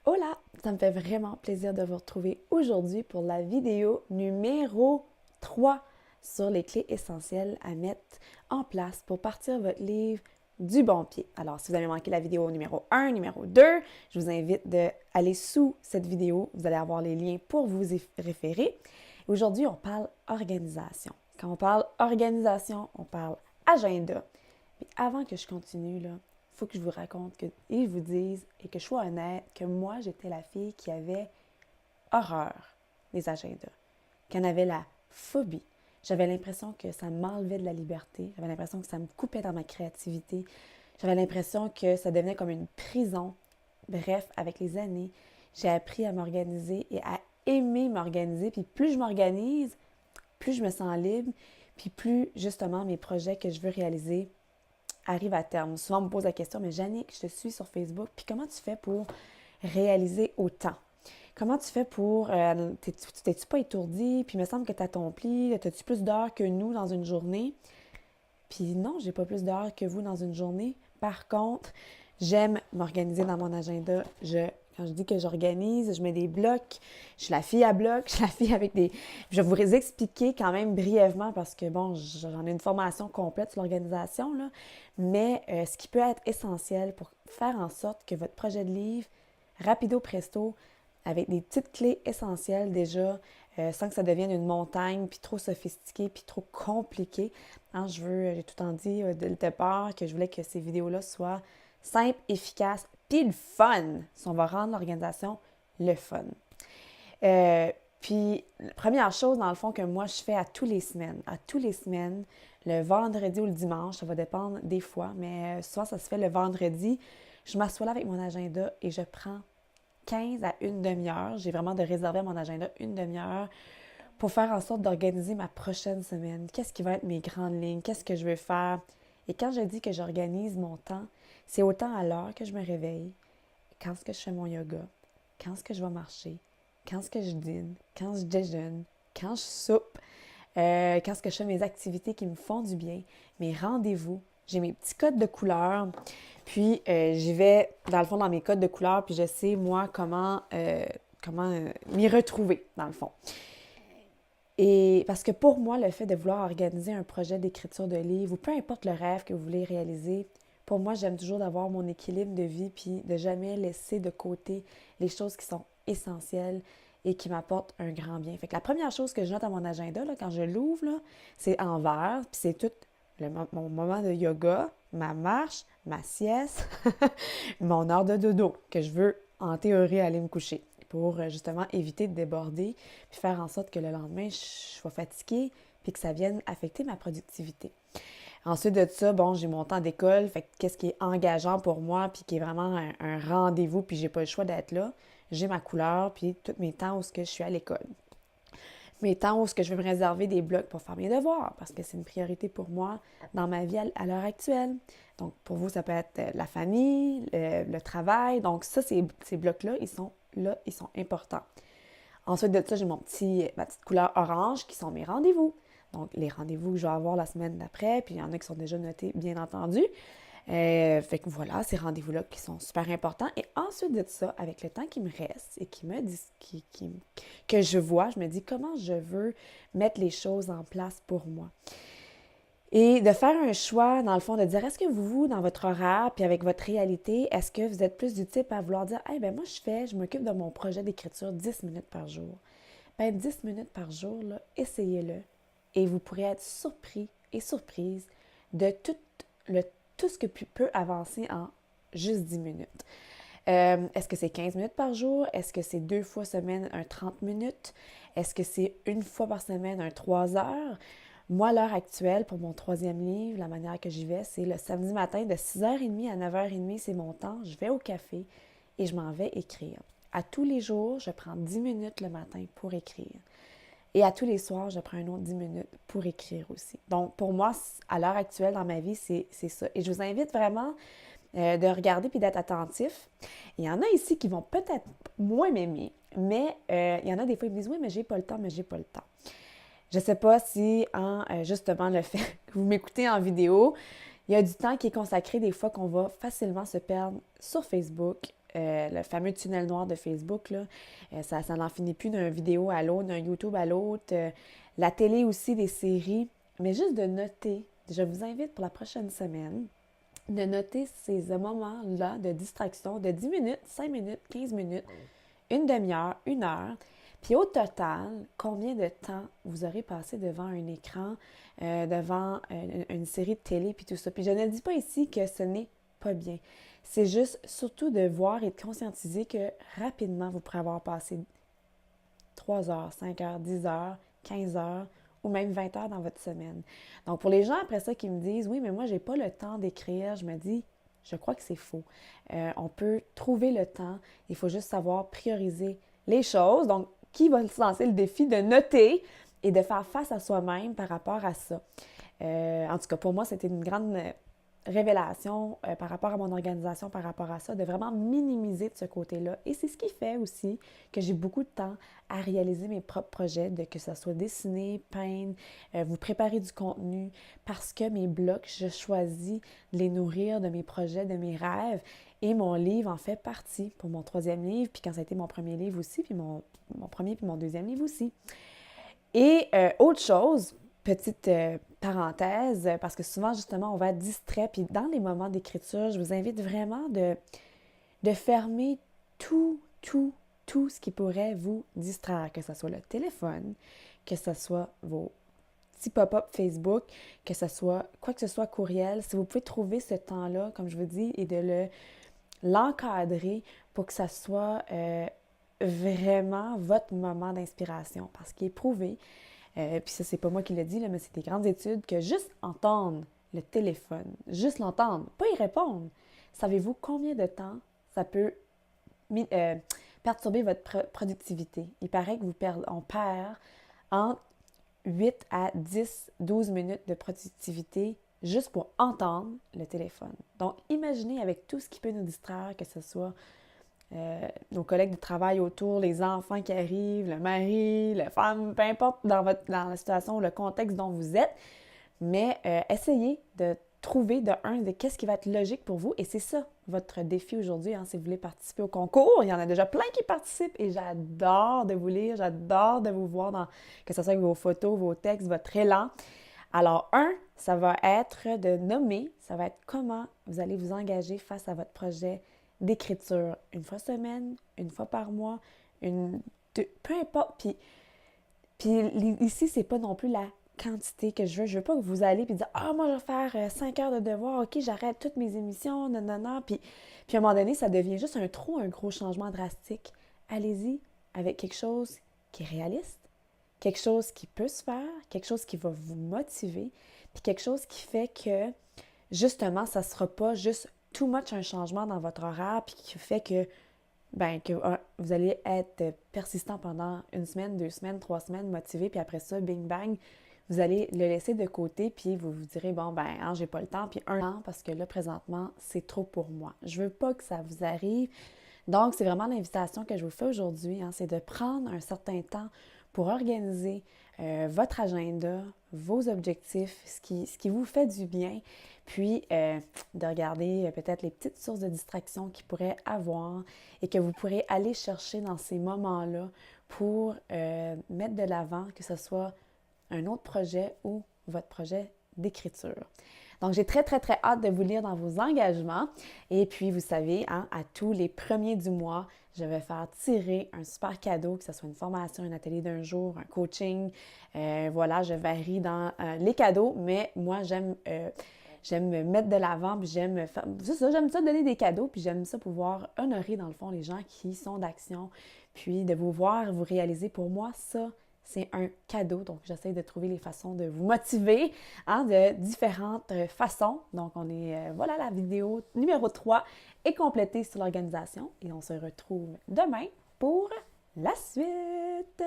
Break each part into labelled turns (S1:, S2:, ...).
S1: Hola! Ça me fait vraiment plaisir de vous retrouver aujourd'hui pour la vidéo numéro 3 sur les clés essentielles à mettre en place pour partir votre livre du bon pied. Alors, si vous avez manqué la vidéo numéro 1, numéro 2, je vous invite d'aller sous cette vidéo. Vous allez avoir les liens pour vous y référer. Aujourd'hui, on parle organisation. Quand on parle organisation, on parle agenda. Mais avant que je continue, là, faut que je vous raconte et je vous dise et que je sois honnête que moi, j'étais la fille qui avait horreur des agendas, qui en avait la phobie. J'avais l'impression que ça m'enlevait de la liberté. J'avais l'impression que ça me coupait dans ma créativité. J'avais l'impression que ça devenait comme une prison. Bref, avec les années, j'ai appris à m'organiser et à aimer m'organiser. Puis plus je m'organise, plus je me sens libre, puis plus justement mes projets que je veux réaliser arrive à terme. Souvent, on me pose la question, mais Jannick, je te suis sur Facebook, puis comment tu fais pour réaliser autant? Comment tu fais pour... t'es-tu pas étourdi? Puis il me semble que tu accomplis. T'as-tu plus d'heures que nous dans une journée? Puis non, j'ai pas plus d'heures que vous dans une journée. Par contre, j'aime m'organiser dans mon agenda. Quand je dis que j'organise, je mets des blocs. Je suis la fille à blocs, je suis la fille avec des... Je vais vous expliquer quand même brièvement parce que, bon, j'en ai une formation complète sur l'organisation, là. Mais ce qui peut être essentiel pour faire en sorte que votre projet de livre, rapido presto, avec des petites clés essentielles déjà, sans que ça devienne une montagne, puis trop sophistiqué, puis trop compliqué. Hein, j'ai tout le temps dit dès le départ que je voulais que ces vidéos-là soient simples, efficaces, puis le fun. Si on va rendre l'organisation le fun. Puis, la première chose, dans le fond, que moi, je fais à tous les semaines, le vendredi ou le dimanche, ça va dépendre des fois, mais souvent, ça se fait le vendredi, je m'assois là avec mon agenda et je prends 15 à une demi-heure. J'ai vraiment de réserver à mon agenda une demi-heure pour faire en sorte d'organiser ma prochaine semaine. Qu'est-ce qui va être mes grandes lignes? Qu'est-ce que je veux faire? Et quand je dis que j'organise mon temps, c'est autant à l'heure que je me réveille, quand est-ce que je fais mon yoga, quand est-ce que je vais marcher, quand est-ce que je dîne, quand je déjeune, quand je soupe, quand est-ce que je fais mes activités qui me font du bien, mes rendez-vous. J'ai mes petits codes de couleurs, puis j'y vais dans le fond dans mes codes de couleurs, puis je sais moi comment m'y retrouver dans le fond. Et parce que pour moi, le fait de vouloir organiser un projet d'écriture de livre, ou peu importe le rêve que vous voulez réaliser, pour moi, j'aime toujours d'avoir mon équilibre de vie, puis de jamais laisser de côté les choses qui sont essentielles et qui m'apportent un grand bien. Fait que la première chose que je note à mon agenda, là, quand je l'ouvre, là, c'est en vert, puis c'est tout mon moment de yoga, ma marche, ma sieste, mon heure de dodo, que je veux en théorie aller me coucher pour justement éviter de déborder puis faire en sorte que le lendemain, je sois fatiguée puis que ça vienne affecter ma productivité. Ensuite de ça, bon, j'ai mon temps d'école, fait que qu'est-ce qui est engageant pour moi puis qui est vraiment un rendez-vous puis j'ai pas le choix d'être là, j'ai ma couleur puis tous mes temps où je suis à l'école. Mes temps où je vais me réserver des blocs pour faire mes devoirs parce que c'est une priorité pour moi dans ma vie à l'heure actuelle. Donc, pour vous, ça peut être la famille, le travail. Donc, ça, ces blocs-là, ils sont importants. Ensuite de ça, j'ai ma petite couleur orange qui sont mes rendez-vous. Donc, les rendez-vous que je vais avoir la semaine d'après, puis il y en a qui sont déjà notés, bien entendu. Fait que voilà, ces rendez-vous-là qui sont super importants. Et ensuite de ça, avec le temps qui me reste et que je vois, je me dis comment je veux mettre les choses en place pour moi. Et de faire un choix, dans le fond, de dire, est-ce que vous, dans votre horaire, puis avec votre réalité, est-ce que vous êtes plus du type à vouloir dire, ben moi, je m'occupe de mon projet d'écriture 10 minutes par jour. Ben 10 minutes par jour, là, essayez-le. Et vous pourrez être surpris et surprise de tout ce que peut avancer en juste 10 minutes. Est-ce que c'est 15 minutes par jour? Est-ce que c'est 2 fois semaine, un 30 minutes? Est-ce que c'est 1 fois par semaine, un 3 heures? Moi, à l'heure actuelle, pour mon 3e livre, la manière que j'y vais, c'est le samedi matin de 6h30 à 9h30, c'est mon temps. Je vais au café et je m'en vais écrire. À tous les jours, je prends 10 minutes le matin pour écrire. Et à tous les soirs, je prends un autre 10 minutes pour écrire aussi. Donc, pour moi, à l'heure actuelle dans ma vie, c'est ça. Et je vous invite vraiment de regarder puis d'être attentif. Il y en a ici qui vont peut-être moins m'aimer, mais il y en a des fois qui me disent « Oui, mais j'ai pas le temps, mais j'ai pas le temps. » Je ne sais pas si, justement, le fait que vous m'écoutez en vidéo, il y a du temps qui est consacré des fois qu'on va facilement se perdre sur Facebook, le fameux tunnel noir de Facebook, là, ça n'en finit plus d'une vidéo à l'autre, d'un YouTube à l'autre, la télé aussi, des séries, mais juste de noter, je vous invite pour la prochaine semaine, de noter ces moments-là de distraction de 10 minutes, 5 minutes, 15 minutes, une demi-heure, une heure. Puis au total, combien de temps vous aurez passé devant un écran, devant une série de télé, puis tout ça. Puis je ne dis pas ici que ce n'est pas bien. C'est juste surtout de voir et de conscientiser que rapidement, vous pourrez avoir passé 3 heures, 5 heures, 10 heures, 15 heures ou même 20 heures dans votre semaine. Donc pour les gens après ça qui me disent « Oui, mais moi, j'ai pas le temps d'écrire », je me dis « Je crois que c'est faux. On peut trouver le temps, il faut juste savoir prioriser les choses. » Donc, qui va se lancer le défi de noter et de faire face à soi-même par rapport à ça. En tout cas, pour moi, c'était une grande révélation par rapport à mon organisation, par rapport à ça, de vraiment minimiser de ce côté-là. Et c'est ce qui fait aussi que j'ai beaucoup de temps à réaliser mes propres projets, de que ce soit dessiner, peindre, vous préparer du contenu, parce que mes blocs, je choisis de les nourrir de mes projets, de mes rêves. Et mon livre en fait partie pour mon 3e livre, puis quand ça a été mon premier livre aussi, puis mon premier puis mon 2e livre aussi. Et autre chose, petite parenthèse, parce que souvent, justement, on va être distrait, puis dans les moments d'écriture, je vous invite vraiment de fermer tout ce qui pourrait vous distraire, que ce soit le téléphone, que ce soit vos petits pop-up Facebook, que ce soit quoi que ce soit courriel. Si vous pouvez trouver ce temps-là, comme je vous dis, et de l'encadrer pour que ça soit vraiment votre moment d'inspiration. Parce qu'il est prouvé, puis ça, c'est pas moi qui le dis, là, mais c'est des grandes études, que juste entendre le téléphone, juste l'entendre, pas y répondre, savez-vous combien de temps ça peut perturber votre productivité? Il paraît qu'on perd entre 8 à 10, 12 minutes de productivité juste pour entendre le téléphone. Donc, imaginez avec tout ce qui peut nous distraire, que ce soit nos collègues de travail autour, les enfants qui arrivent, le mari, la femme, peu importe dans la situation ou le contexte dont vous êtes, mais essayez de trouver de qu'est-ce qui va être logique pour vous. Et c'est ça, votre défi aujourd'hui, hein, si vous voulez participer au concours. Il y en a déjà plein qui participent et j'adore de vous lire, j'adore de vous voir que ce soit avec vos photos, vos textes, votre élan. Alors, ça va être de nommer, ça va être comment vous allez vous engager face à votre projet d'écriture. Une fois semaine, une fois par mois, peu importe. Puis ici, c'est pas non plus la quantité que je veux. Je veux pas que vous allez et dire « Ah, moi, je vais faire 5 heures de devoir. OK, j'arrête toutes mes émissions. Non. » Puis à un moment donné, ça devient juste un gros changement drastique. Allez-y avec quelque chose qui est réaliste, quelque chose qui peut se faire, quelque chose qui va vous motiver, puis quelque chose qui fait que, justement, ça ne sera pas juste too much un changement dans votre horaire, puis qui fait que vous allez être persistant pendant 1 semaine, 2 semaines, 3 semaines, motivé, puis après ça, bing bang, vous allez le laisser de côté, puis vous vous direz, bon, j'ai pas le temps, puis 1 an, parce que là, présentement, c'est trop pour moi. Je veux pas que ça vous arrive. Donc, c'est vraiment l'invitation que je vous fais aujourd'hui, hein, c'est de prendre un certain temps pour organiser votre agenda, vos objectifs, ce qui vous fait du bien, puis de regarder peut-être les petites sources de distraction qu'il pourrait avoir et que vous pourrez aller chercher dans ces moments-là pour mettre de l'avant, que ce soit un autre projet ou votre projet d'écriture. Donc, j'ai très hâte de vous lire dans vos engagements. Et puis, vous savez, hein, à tous les premiers du mois, je vais faire tirer un super cadeau, que ce soit une formation, un atelier d'1 jour, un coaching. Voilà, je varie dans les cadeaux, mais moi, j'aime me mettre de l'avant, puis j'aime ça donner des cadeaux, puis j'aime ça pouvoir honorer, dans le fond, les gens qui sont d'action, puis de vous voir, vous réaliser. Pour moi, ça, c'est un cadeau. Donc, j'essaie de trouver les façons de vous motiver, hein, de différentes façons. Donc, voilà, la vidéo numéro 3 est complétée sur l'organisation et on se retrouve demain pour la suite.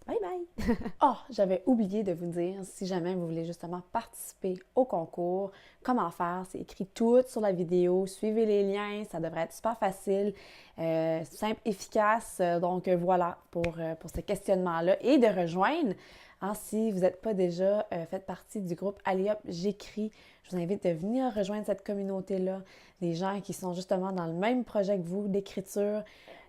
S1: Bye! Bye bye! Oh, j'avais oublié de vous dire, si jamais vous voulez justement participer au concours, comment faire, c'est écrit tout sur la vidéo, suivez les liens, ça devrait être super facile, simple, efficace. Donc voilà, pour ce questionnement-là et de rejoindre. Hein, si vous n'êtes pas déjà fait partie du groupe Allez Hop, j'écris, je vous invite à venir rejoindre cette communauté-là, des gens qui sont justement dans le même projet que vous d'écriture.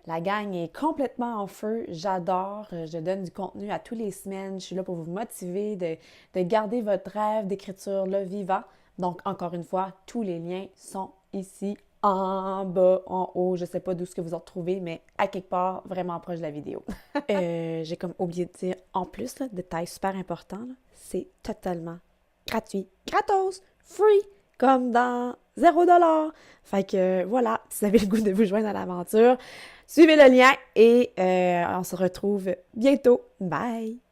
S1: La gang est complètement en feu, j'adore, je donne du contenu à tous les semaines, je suis là pour vous motiver de garder votre rêve d'écriture-là vivant. Donc, encore une fois, tous les liens sont ici, en bas, en haut, je ne sais pas d'où ce que vous en retrouvez, mais à quelque part, vraiment proche de la vidéo. J'ai comme oublié de dire, en plus, là, détail super important, là, c'est totalement gratuit, gratos, free, comme dans 0$. Fait que voilà, si vous avez le goût de vous joindre à l'aventure, suivez le lien et on se retrouve bientôt. Bye!